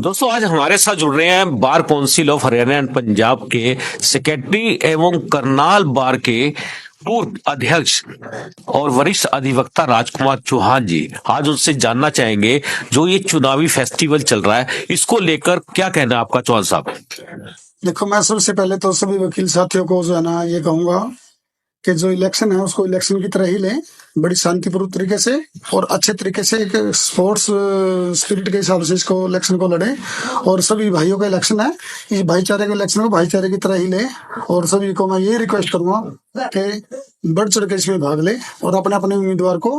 दोस्तों आज हमारे साथ जुड़ रहे हैं bar council of Haryana and Punjab के सेक्रेटरी एवं करनाल बार के पूर्व अध्यक्ष और वरिष्ठ अधिवक्ता राजकुमार चौहान जी। आज उनसे जानना चाहेंगे जो ये चुनावी फेस्टिवल चल रहा है इसको लेकर क्या कहना है आपका चौहान साहब। देखो, मैं सबसे पहले तो सभी वकील साथियों को जो है ना ये कहूंगा कि जो इलेक्शन है उसको इलेक्शन की तरह ही लें, बड़ी शांतिपूर्ण तरीके से और अच्छे तरीके से एक स्पोर्ट्स स्पिरिट के हिसाब से इसको इलेक्शन को लड़े। और सभी भाइयों का इलेक्शन है, इस भाईचारे के इलेक्शन को भाईचारे की तरह ही ले। और सभी को मैं ये रिक्वेस्ट करूंगा कि बढ़ चढ़ के इसमें भाग ले और अपने अपने उम्मीदवार को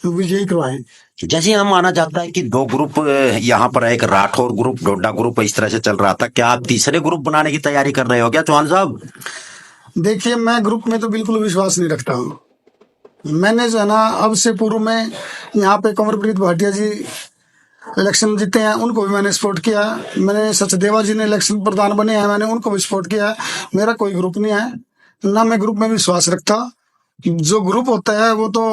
विजयी करवाएं। जैसे हम माना जाता है कि दो ग्रुप यहाँ पर है, एक राठौर ग्रुप, डोडा ग्रुप, इस तरह से चल रहा था। क्या आप तीसरे ग्रुप बनाने की तैयारी कर रहे हो क्या चौहान साहब? देखिए, मैं ग्रुप में तो बिल्कुल विश्वास नहीं रखता हूँ। मैंने जो है ना अब से पूर्व में यहाँ पे कंवरप्रीत भाटिया जी इलेक्शन जीते हैं, उनको भी मैंने सपोर्ट किया। मैंने सचदेवा जी ने इलेक्शन प्रधान बने हैं, मैंने उनको भी सपोर्ट किया। मेरा कोई ग्रुप नहीं है, ना मैं ग्रुप में विश्वास रखता। जो ग्रुप होता है वो तो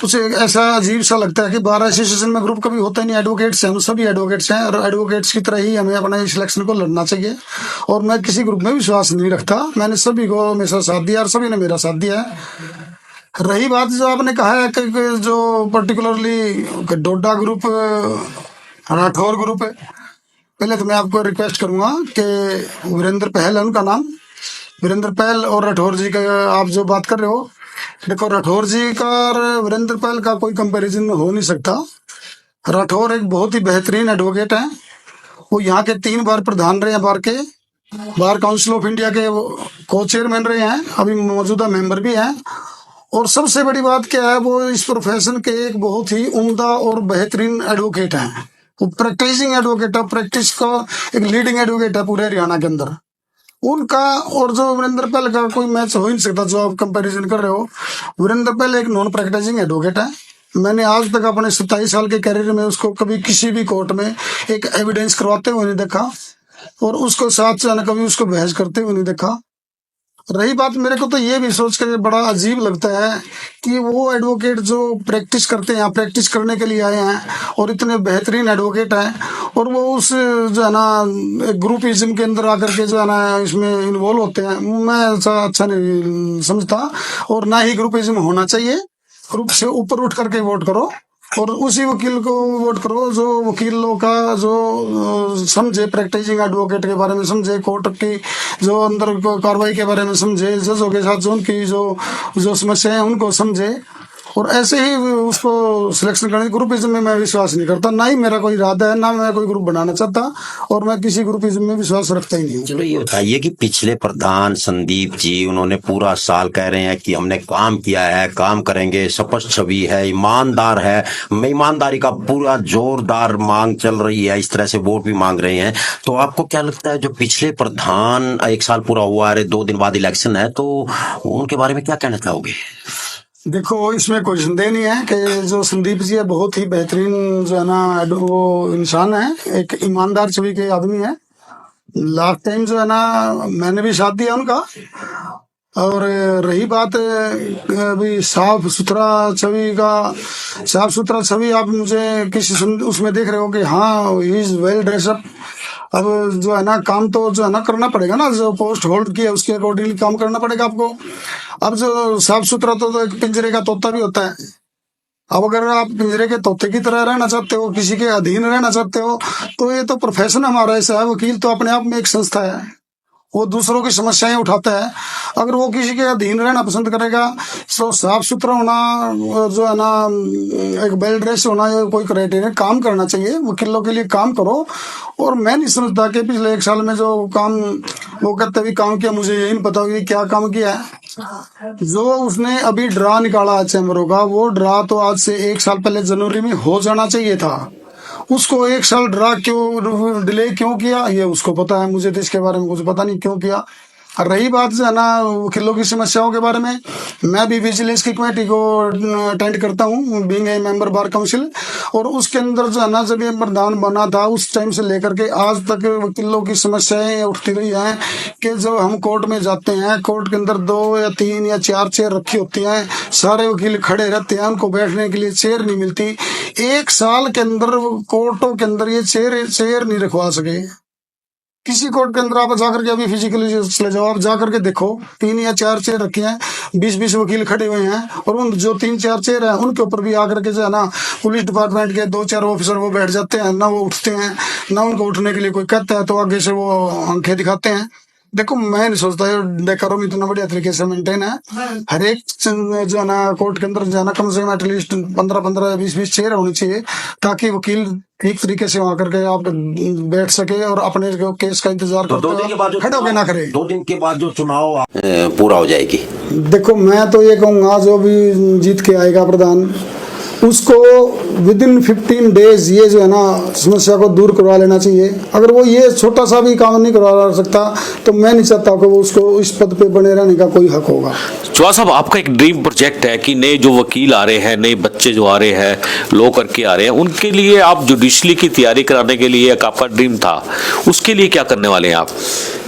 कुछ ऐसा अजीब सा लगता है कि बार एसोसिएशन में ग्रुप कभी होता ही नहीं। एडवोकेट्स हैं, हम सभी एडवोकेट्स हैं और एडवोकेट्स की तरह ही हमें अपना इस इलेक्शन को लड़ना चाहिए। और मैं किसी ग्रुप में विश्वास नहीं रखता। मैंने सभी को हमेशा साथ दिया और सभी ने मेरा साथ दिया है। रही बात जो आपने कहा है कि जो पर्टिकुलरली डोडा ग्रुप, राठौर ग्रुप है, पहले तो मैं आपको रिक्वेस्ट करूंगा कि वीरेंद्र पहल है उनका नाम, वीरेंद्र पहल और राठौर जी का आप जो बात कर रहे हो, देखो राठौर जी का और वीरेंद्र पहल का कोई कंपैरिजन हो नहीं सकता। राठौर एक बहुत ही बेहतरीन एडवोकेट है। वो यहाँ के 3 बार प्रधान रहे हैं बार के, बार काउंसिल ऑफ इंडिया के को चेयरमैन रहे हैं, अभी मौजूदा मेंबर भी हैं। और सबसे बड़ी बात क्या है, वो इस प्रोफेशन के एक बहुत ही उम्दा और बेहतरीन एडवोकेट हैं। वो प्रैक्टिसिंग एडवोकेट है, प्रैक्टिस का एक लीडिंग एडवोकेट है पूरे हरियाणा के अंदर। उनका और जो वीरेंद्र पहल का कोई मैच हो ही नहीं सकता जो आप कंपैरिजन कर रहे हो। वीरेंद्र पहल एक नॉन प्रैक्टिसिंग एडवोकेट है। मैंने आज तक अपने 27 साल के करियर में उसको कभी किसी भी कोर्ट में एक एविडेंस करवाते हुए नहीं देखा और उसको साथ जाना कभी उसको बहस करते हुए नहीं देखा। रही बात, मेरे को तो ये भी सोच कर बड़ा अजीब लगता है कि वो एडवोकेट जो प्रैक्टिस करते हैं, प्रैक्टिस करने के लिए आए हैं और इतने बेहतरीन एडवोकेट हैं, और वो उस जो है ना ग्रुपिज्म के अंदर आकर के जो है ना इसमें इन्वॉल्व होते हैं। मैं ऐसा अच्छा नहीं समझता और ना ही ग्रुपिज्म होना चाहिए। ग्रुप से ऊपर उठ करके वोट करो और उसी वकील को वोट करो जो वकीलों का जो समझे, प्रैक्टिसिंग एडवोकेट के बारे में समझे, कोर्ट की जो अंदर कार्रवाई के बारे में समझे, जजों के साथ जो उनकी जो समस्या है उनको समझे, और ऐसे ही उसको सिलेक्शन करने। ग्रुपिज्म में मैं विश्वास नहीं करता, ना ही मेरा कोई इरादा है, ना मैं कोई ग्रुप बनाना चाहता, और मैं किसी ग्रुपिज्म में विश्वास रखता ही नहीं हूँ। चलो ये बताइए कि पिछले प्रधान संदीप जी, उन्होंने पूरा साल कह रहे हैं कि हमने काम किया है, काम करेंगे, स्पष्ट छवि है, ईमानदार है। ईमानदारी का पूरा जोरदार मांग चल रही है, इस तरह से वोट भी मांग रहे हैं। तो आपको क्या लगता है जो पिछले प्रधान, 1 साल पूरा हुआ है, 2 दिन बाद इलेक्शन है, तो उनके बारे में क्या कहना चाहोगे? देखो, इसमें कोई संदेह नहीं है कि जो संदीप जी है बहुत ही बेहतरीन जो है ना वो इंसान है, एक ईमानदार छवि के आदमी है। लास्ट टाइम जो है ना मैंने भी साथ दिया उनका। और रही बात अभी साफ सुथरा छवि, आप मुझे किसी उसमें देख रहे हो कि हाँ ही इज वेल ड्रेसअप। अब जो है ना काम तो जो है ना करना पड़ेगा ना, जो पोस्ट होल्ड किया उसके अकॉर्डिंगली काम करना पड़ेगा आपको। अब जो साफ सुथरा तो एक पिंजरे का तोता भी होता है। अब अगर आप पिंजरे के तोते की तरह रहना चाहते हो, किसी के अधीन रहना चाहते हो, तो ये तो प्रोफेशन हमारा ऐसा है। वकील तो अपने आप में एक संस्था है, वो दूसरों की समस्याएं उठाता है। अगर वो किसी के अधीन रहना पसंद करेगा तो साफ सुथरा होना जो है ना, एक वेल ड्रेस होना, ये कोई क्राइटेरिया, काम करना चाहिए। वकीलों के लिए काम करो। और मैं नहीं समझता कि पिछले 1 साल में जो काम वो करते भी काम किया, मुझे यही नहीं पता कि क्या काम किया है। जो उसने अभी ड्रा निकाला चैम्बरों का, वो ड्रा तो आज से 1 साल पहले जनवरी में हो जाना चाहिए था। उसको 1 साल ड्रा क्यों डिले क्यों किया, ये उसको पता है। मुझे तो इसके बारे में कुछ पता नहीं क्यों किया। और रही बात जो है ना वकीलों की समस्याओं के बारे में, मैं भी विजिलेंस की कमेटी को अटेंड करता हूँ, being a member bar council. और उसके अंदर जो है ना जब ये प्रधान बना था उस टाइम से लेकर के आज तक वकीलों की समस्याएं उठती रही हैं कि जो हम कोर्ट में जाते हैं, कोर्ट के अंदर 2 या 3 या 4 चेयर रखी होती हैं, सारे वकील खड़े रहते हैं, उनको बैठने के लिए चेयर नहीं मिलती। 1 साल के अंदर कोर्टों के अंदर ये चेयर नहीं रखवा सके। किसी कोर्ट के अंदर आप जाकर के अभी फिजिकली चले जाओ, आप जाकर के देखो 3 या 4 चेयर रखी हैं, 20-20 वकील खड़े हुए हैं, और उन जो 3-4 चेयर हैं उनके ऊपर भी आकर के जो है ना पुलिस डिपार्टमेंट के 2-4 ऑफिसर वो बैठ जाते हैं, ना वो उठते हैं, ना उनको उठने के लिए कोई कहता है तो आगे से वो आंखें दिखाते हैं। देखो मैं नहीं सोचता डेकोरम इतना बढ़िया तरीके से मेंटेन है। हर एक जो है ना कोर्ट के अंदर जो है ना कम से कम एटलीस्ट 15-15 या 20-20 चेयर होनी चाहिए, ताकि वकील ठीक तरीके से वहां करके आप बैठ सके और अपने केस का इंतजार तो 2 दिन के बाद जो खड़े होके ना करे। 2 दिन के बाद जो चुनाव पूरा हो जाएगी, देखो मैं तो ये कहूंगा जो भी जीत के आएगा प्रधान, उसको विदिन 15 डेज ये जो है ना समस्या को दूर करवा लेना चाहिए। अगर वो ये छोटा सा भी काम नहीं करवा सकता तो मैं नहीं चाहता कि वो उसको इस पद पे बने रहने का कोई हक होगा। चौहान साहब, आपका एक ड्रीम प्रोजेक्ट है कि नए जो वकील आ रहे हैं, नए बच्चे जो आ रहे हैं, लॉ करके आ रहे हैं, उनके लिए आप जुडिशरी की तैयारी कराने के लिए एक आपका ड्रीम था, उसके लिए क्या करने वाले हैं आप?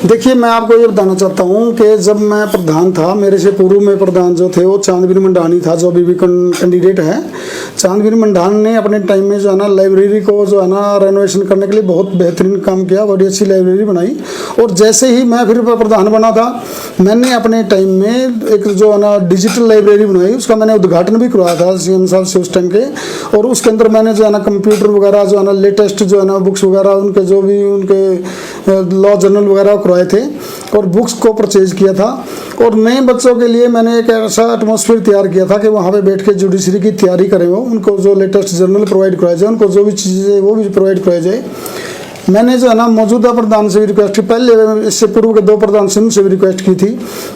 देखिए मैं आपको ये बताना चाहता हूँ कि जब मैं प्रधान था, मेरे से पूर्व में प्रधान जो थे वो चांदवीर मंडानी था, जो अभी भी कैंडिडेट है। चांदवीर मंडान ने अपने टाइम में जो है ना लाइब्रेरी को जो है ना रेनोवेशन करने के लिए बहुत बेहतरीन काम किया, बड़ी अच्छी लाइब्रेरी बनाई। और जैसे ही मैं फिर प्रधान बना था, मैंने अपने टाइम में एक जो है ना डिजिटल लाइब्रेरी बनाई, उसका मैंने उद्घाटन भी करवाया था सीएम साहब से उस टाइम के। और उसके अंदर मैंने जो है ना कंप्यूटर वगैरह जो है ना लेटेस्ट जो है ना बुक्स वगैरह उनके जो भी उनके लॉ जर्नल वगैरह करवाए थे और बुक्स को परचेज किया था। और नए बच्चों के लिए मैंने एक ऐसा एटमॉस्फेयर तैयार किया था कि वहाँ पे बैठ के जुडिशरी की तैयारी करें, वो उनको जो लेटेस्ट जर्नल प्रोवाइड कराया जाए, उनको जो भी चीज़ें वो भी प्रोवाइड कराई जाए। मैंने जो है ना मौजूदा प्रधान से भी रिक्वेस्ट की, पहले इससे पूर्व के 2 प्रधान से भी रिक्वेस्ट की थी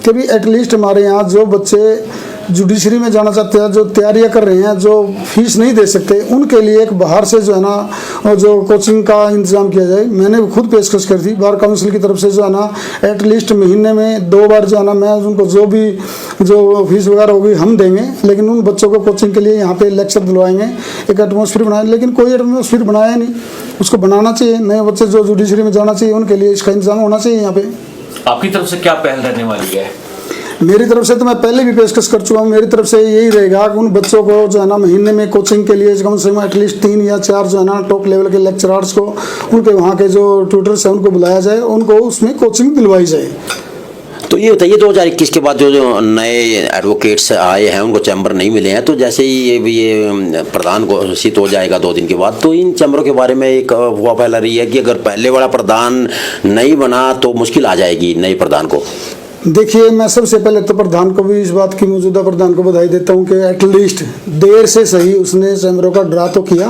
कि भी एटलीस्ट हमारे यहाँ जो बच्चे जुडिशरी में जाना चाहते हैं, जो तैयारियां कर रहे हैं, जो फीस नहीं दे सकते, उनके लिए एक बाहर से जो है ना जो कोचिंग का इंतजाम किया जाए। मैंने खुद पेशकश करी थी बार काउंसिल की तरफ से जो है ना एटलीस्ट महीने में 2 बार जो है ना मैं उनको जो भी जो फीस वगैरह होगी हम देंगे, लेकिन उन बच्चों को कोचिंग के लिए यहाँ पे लेक्चर दिलवाएंगे, एक एटमॉस्फेयर बनाएंगे। लेकिन कोई एटमॉस्फेयर बनाया नहीं, उसको बनाना चाहिए। नए बच्चे जो जुडिशरी में जाना चाहिए उनके लिए इसका इंतजाम होना चाहिए यहाँ पे। आपकी तरफ से क्या पहल रहने वाली है? मेरी तरफ से तो मैं पहले भी पेशकश कर चुका हूँ। मेरी तरफ से यही रहेगा कि उन बच्चों को जो है ना महीने में कोचिंग के लिए कम से कम एटलीस्ट 3 या 4 जो है ना टॉप लेवल के लेक्चरर्स को, उनके वहाँ के जो ट्यूटर्स हैं उनको बुलाया जाए, उनको उसमें कोचिंग दिलवाई जाए। तो ये बताइए 2021 के बाद जो नए एडवोकेट्स आए हैं उनको चैम्बर नहीं मिले हैं, तो जैसे ही ये प्रधान घोषित हो जाएगा 2 दिन के बाद, तो इन चैम्बरों के बारे में एक अफवाह फैला रही है कि अगर पहले वाला प्रधान नहीं बना तो मुश्किल आ जाएगी नए प्रधान को। देखिए मैं सबसे पहले तो प्रधान को भी इस बात की, मौजूदा प्रधान को बधाई देता हूँ कि एटलीस्ट देर से सही उसने चैम्बरों का ड्रा तो किया।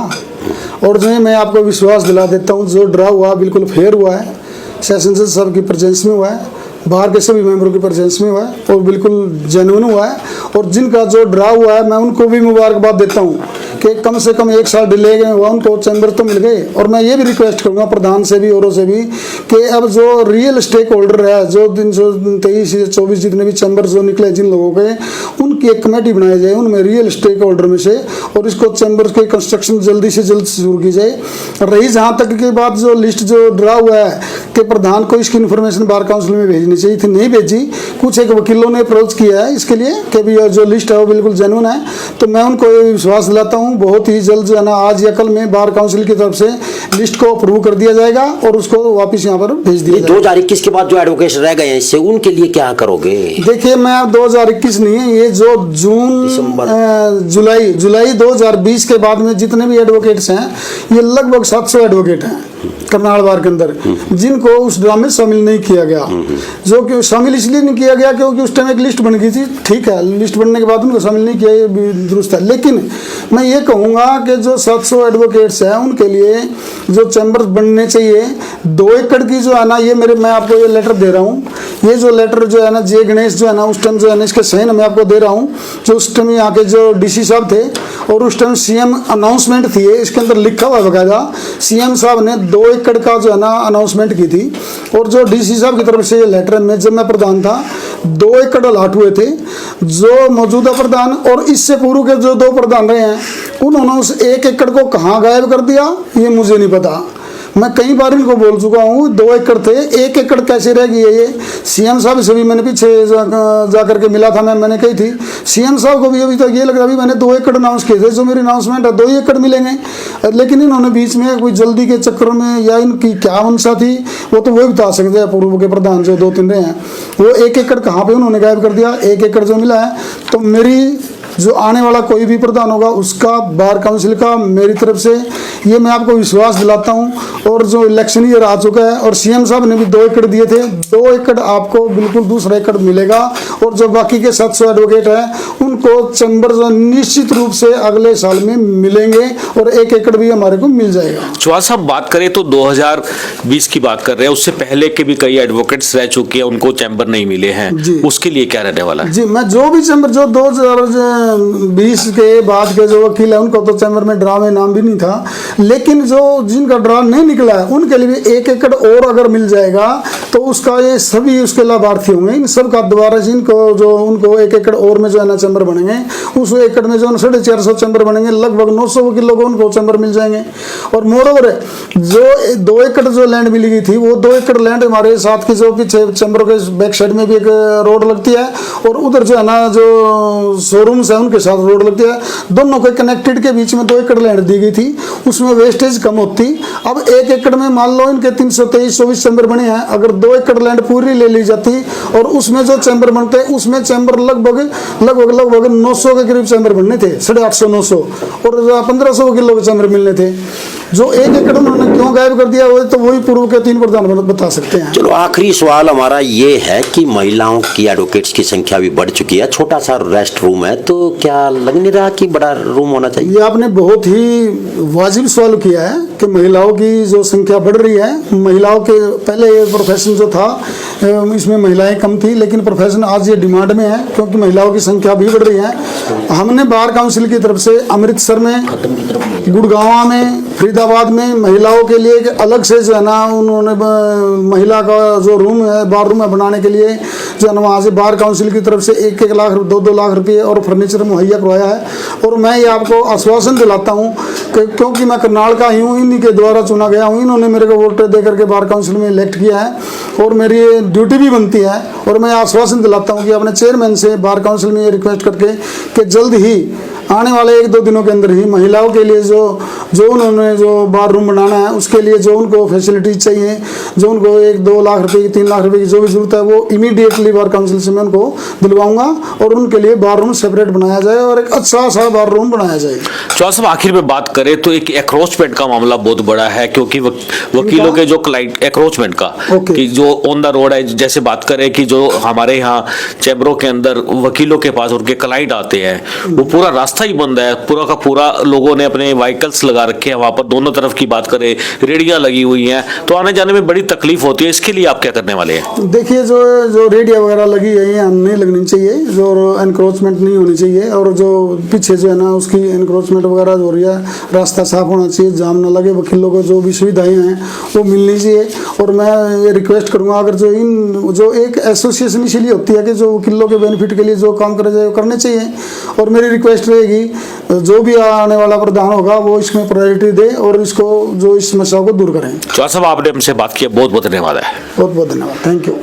और जो मैं आपको विश्वास दिला देता हूँ, जो ड्रा हुआ बिल्कुल फेयर हुआ है, सेशन जज साहब की प्रेजेंस में हुआ है, बाहर के सभी मेंबरों की प्रेजेंस में हुआ है और बिल्कुल जेन्युइन हुआ है। और जिनका जो ड्रा हुआ है मैं उनको भी मुबारकबाद देता हूँ कि कम से कम 1 साल डिले हुआ, उनको चैम्बर तो मिल गए। और मैं ये भी रिक्वेस्ट करूँगा प्रधान से भी औरों से भी कि अब जो रियल स्टेक होल्डर है, जो 323 या 24 जितने भी चैम्बर जो निकले जिन लोगों के, उनकी एक कमेटी बनाई जाए उनमें रियल स्टेक होल्डर में से, और इसको चैम्बर के कंस्ट्रक्शन जल्दी से जल्द शुरू की जाए। रही जहाँ तक की बात जो लिस्ट जो ड्रा हुआ है कि प्रधान को इसकी इन्फॉर्मेशन बार काउंसिल में भेजनी चाहिए थी, नहीं भेजी। कुछ एक वकीलों ने अप्रोच किया है इसके लिए कि भी जो लिस्ट है वो बिल्कुल जेन्युइन है, तो मैं उनको विश्वास दिलाता हूँ बहुत ही जल्द जो है ना आज या कल में बार काउंसिल की तरफ से लिस्ट को अप्रूव कर दिया जाएगा और उसको वापस यहाँ पर भेज दिया जाएगा। 2021 के बाद जो एडवोकेट्स रह गए हैं इससे उनके लिए क्या करोगे? देखिए मैं 2021 नहीं है, ये जो जून जुलाई 2020 के बाद में जितने भी एडवोकेट्स हैं, ये लगभग 700 एडवोकेट हैं करनाल बार के अंदर, जिनको उस ड्रामे में शामिल नहीं किया गया। जो कि शामिल इसलिए नहीं किया गया क्योंकि उस टाइम एक लिस्ट बन गई थी, ठीक है, लिस्ट बनने के बाद उनको शामिल नहीं किया, ये भी दुरुस्त है। लेकिन मैं ये कहूँगा कि जो 700 एडवोकेट्स हैं उनके लिए जो चैम्बर बनने चाहिए, 2 एकड़ की जो है ना, ये मैं आपको ये लेटर दे रहा हूँ, ये जो लेटर जो है ना जे गणेश जो है ना उस टाइम जो है ना इसके साइन मैं आपको दे रहा हूँ, जो उस टाइम यहाँ के जो DC साहब थे और उस टाइम सीएम अनाउंसमेंट थी, इसके अंदर लिखा हुआ बकायदा सीएम साहब ने 2 एकड़ का जो है ना अनाउंसमेंट की थी। और जो डीसी साहब की तरफ से ये लेटर में जब मैं प्रधान था 2 एकड़ अलाट हुए थे। जो मौजूदा प्रधान और इससे पूर्व के जो 2 प्रधान रहे हैं उन्होंने उस 1 एकड़ को कहाँ गायब कर दिया ये मुझे नहीं पता। मैं कई बार इनको बोल चुका हूँ 2 एकड़ थे, 1 एकड़ कैसे रह गई है ये। सीएम साहब से भी मैंने पीछे जा करके मिला था, मैंने कही थी सीएम साहब को भी अभी तक ये लग रहा है मैंने 2 एकड़ अनाउंस किए थे, जो मेरी अनाउंसमेंट है 2 एकड़ मिलेंगे। लेकिन इन्होंने बीच में कोई जल्दी के चक्कर में या इनकी क्या मंशा थी वो तो वही बता सकते हैं। पूर्व के प्रधान जो 2-3 रहे हैं वो 1 एकड़ कहाँ पे उन्होंने गायब कर दिया, 1 एकड़ जो मिला है। तो मेरी जो आने वाला कोई भी प्रधान होगा उसका बार काउंसिल का मेरी तरफ से ये मैं आपको विश्वास दिलाता हूं। और जो इलेक्शन ईयर आ चुका है और सीएम साहब ने भी 2 एकड़ दिए थे, 2 एकड़ आपको बिल्कुल दूसरा एकड़ मिलेगा। और जो बाकी के 700 एडवोकेट हैं उनको चैम्बर जो निश्चित रूप से अगले साल में मिलेंगे और 1 एकड़ भी हमारे को मिल जाएगा। चौहान साहब बात करें तो 2020 की बात कर रहे हैं, उससे पहले के भी कई एडवोकेट्स रह चुके हैं, उनको चैम्बर नहीं मिले हैं, उसके लिए क्या रहने वाला है? जी मैं जो भी चैम्बर जो 2020 के बाद के जो वकील है उनको तो चैम्बर में ड्रा में नाम भी नहीं था, लेकिन जो जिनका ड्रा नहीं निकला है उनके लिए 1 एकड़ और अगर मिल जाएगा तो उसका ये सभी उसके लाभार्थी होंगे। इन सब का दोबारा जिनको जो उनको 1 एकड़ और में जो है ना चैम्बर बनेंगे, उस एकड़ में जो 450 चैम्बर बनेंगे, लगभग 900 वकीलों को उनको चैम्बर मिल जाएंगे। और मोरओवर जो 2 एकड़ जो लैंड मिली गई थी वो 2 एकड़ लैंड हमारे साथ की जो पीछे चैम्बर के बैक साइड में भी एक रोड लगती है और उधर जो है ना जो शोरूम्स है उनके साथ रोड लगती है, दोनों के कनेक्टेड के बीच में 2 एकड़ लैंड दी गई थी, उसमें वेस्टेज कम होती। अब 1 एकड़ में मान लो इनके 323-24 चैम्बर बने हैं, अगर 2 एकड़ लैंड पूरी ले ली जाती और उसमें जो चैम्बर बनते उसमें चैम्बर लगभग 900 के करीब चैम्बर बनने थे, 850-900 और 1500 वकीलों के चैम्बर मिलने थे। जो 1 एकड़ उन्होंने क्यों गायब कर दिया वो तो वही पूर्व के 3 प्रधान बता सकते हैं। चलो आखिरी सवाल हमारा ये है कि महिलाओं की एडवोकेट्स की संख्या भी बढ़ चुकी है, छोटा सा रेस्ट रूम है, तो क्या लग नहीं रहा कि बड़ा रूम होना चाहिए? ये आपने बहुत ही वाजिब सवाल किया है कि महिलाओं की जो संख्या बढ़ रही है। महिलाओं के पहले ये प्रोफेशन जो था इसमें महिलाएं कम थी, लेकिन प्रोफेशन आज ये डिमांड में है क्योंकि महिलाओं की संख्या भी बढ़ रही है। हमने बार काउंसिल की तरफ से अमृतसर में, गुड़गांव में, फरीदाबाद में महिलाओं के लिए अलग से जो है ना उन्होंने महिला का जो रूम है बार रूम है बनाने के लिए जो है ना वहाँ से बार काउंसिल की तरफ से 1-1 लाख 2-2 लाख रुपये और फर्नीचर मुहैया करवाया है। और मैं ये आपको आश्वासन दिलाता हूँ कि क्योंकि मैं करनाल का ही हूँ, इन्हीं के द्वारा चुना गया हूँ, इन्होंने मेरे को वोट दे करके बार काउंसिल में इलेक्ट किया है और मेरी ड्यूटी भी बनती है। और मैं आश्वासन दिलाता हूँ कि अपने चेयरमैन से बार काउंसिल में ये रिक्वेस्ट करके कि जल्द ही आने वाले 1-2 दिनों के अंदर ही महिलाओं के लिए जो उन्होंने जो बार रूम बनाना है उसके लिए जो उनको फैसिलिटीज चाहिए, जो उनको 1-2 लाख रुपए की 3 लाख रुपए की जो भी जरूरत है वो इमीडिएटली बार काउंसिल से मैं उनको दिलवाऊंगा और उनके लिए बार रूम सेपरेट बनाया जाए और एक अच्छा सा बार रूम बनाया जाए। चौहान साहब आखिर में बात करें तो एक एक्रोचमेंट का मामला बहुत बड़ा है क्योंकि वकीलों के जो क्लाइंट एक्रोचमेंट का कि जो ऑन द रोड है, जैसे बात करें कि जो हमारे यहाँ चैम्बरों के अंदर वकीलों के पास उनके क्लाइंट आते हैं वो पूरा रास्ता ही बंद है, पूरा का पूरा लोगों ने अपने व्हीकल्स लगा रखे हैं वहां पर, दोनों तरफ की बात करें रेडियां लगी हुई हैं, तो आने जाने में बड़ी तकलीफ होती है। इसके लिए आप क्या करने वाले हैं? देखिए जो रेडिया वगैरह लगी है ये नहीं लगनी चाहिए, जो एनक्रोचमेंट नहीं होनी चाहिए और जो पीछे जो है ना उसकी एनक्रोचमेंट वगैरह हो रही है, रास्ता साफ होना चाहिए, जाम ना लगे, वकीलों को जो भी सुविधाएं हैं वो मिलनी चाहिए। और मैं ये रिक्वेस्ट करूंगा अगर जो एक एसोसिएशन इसीलिए होती है कि जो वकीलों के बेनिफिट के लिए जो काम करे जाए करने चाहिए। और मेरी रिक्वेस्ट रहेगी जो भी आने वाला प्रधान होगा वो इसमें प्रायोरिटी दे और इसको जो इस समस्या को दूर करें। चौहान साहब आपने हमसे बात किया, बहुत बहुत धन्यवाद है। बहुत बहुत धन्यवाद, थैंक यू।